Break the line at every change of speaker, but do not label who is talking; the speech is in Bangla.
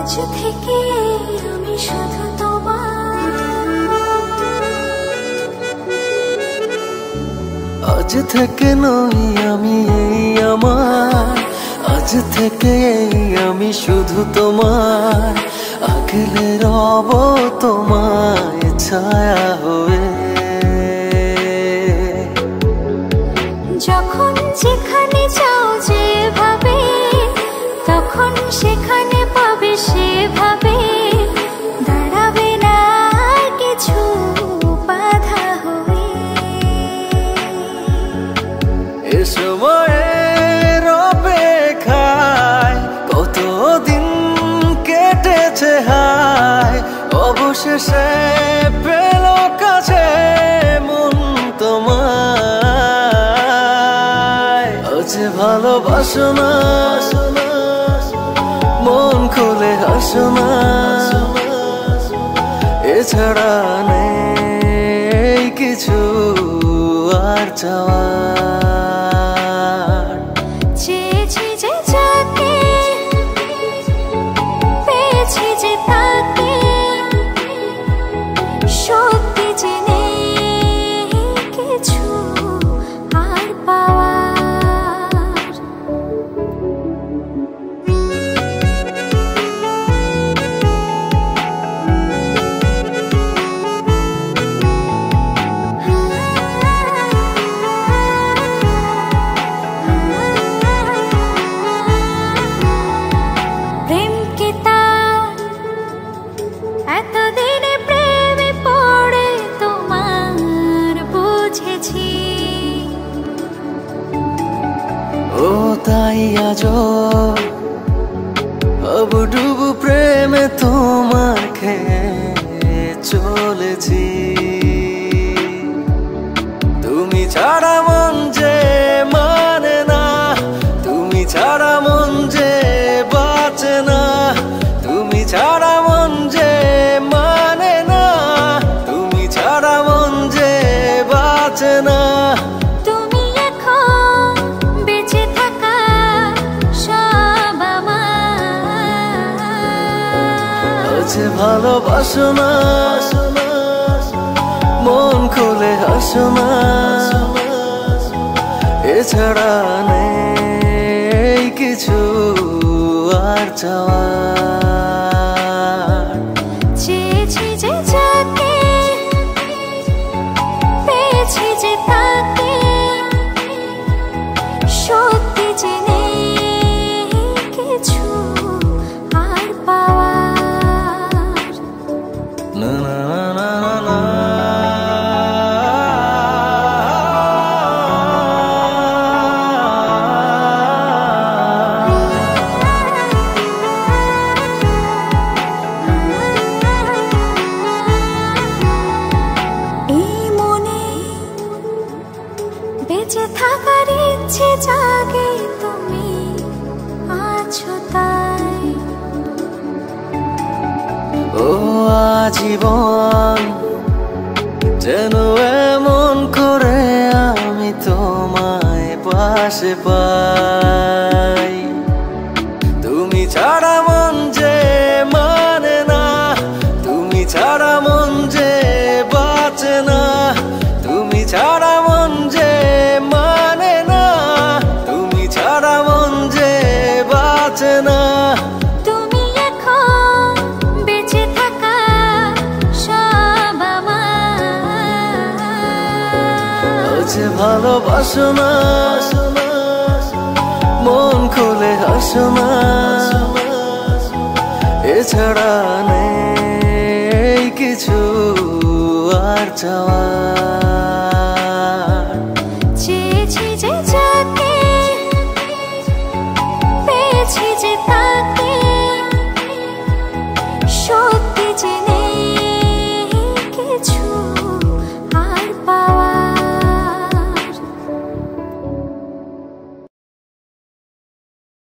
থেকে আমি শুধু তোমার,
আজ থেকে নই আমি এই আমার, আজ থেকে আমি শুধু তোমার, আগলে রব তোমায় ছায়া হয়ে।
যখন যেখানে যাও যেভাবে, তখন সেখানে পাবে সেভাবে, দাঁড়াবে না কিছু বাধা হয়ে।
এ সময়ের অপেক্ষায় কতদিন কেটেছে হায়, অবশেষে পেল কাছে মন তোমায়। আজ ভালোবাসো না, মন খুলে হাসো না, এছাড়া নেই কিছু আর চাওয়ার।
চেয়েছি যে যাকে, পেয়েছি যে তাকে, সত্যি যে নেই কিছু আর পাওয়ার। এতদিনে প্রেমে পড়ে তোমার বুঝেছি,
ও তাই আজ ডুবু প্রেমে তোমার খেয়ে চলেছি। তুমি ছাড়া মন যে মানে না, তুমি ছাড়া মন যে বাঁচে না, তুমি ছাড়া মন যে মানে না, তুমি ছাড়া মন যে বাঁচে না।
তুমি এখন বেঁচে থাকা সব আমার।
আজ ভালোবাসো না, মন খুলে হাসো না, এছাড়া নেই কিছু আর চাওয়ার।
চেয়েছি যে যাকে, পেয়েছি যে তাকে, সত্যি যে নেই কিছু আর পাওয়ার।
না না না না না।
এই মনে বেঁচে থাকার ইচ্ছে জাগে, তুমি আছো তাই।
ও আজীবন যেন এমন করে আমি তোমায় পাশে পাই। তুমি ছাড়া মন যে মানে না, তুমি ছাড়া মন যে বাঁচে না, তুমি ছাড়া মন যে মানে না, তুমি ছাড়া মন যে বাঁচে না।
তুমি এখন বেঁচে থাকা সব আমার।
আজ ভালোবাসো না, মন খুলে হাসো না, এছাড়া নেই কিছু আর চাওয়ার।
চেয়েছি যে যাকে, পেয়েছি যে তাকে, সত্যি যে নেই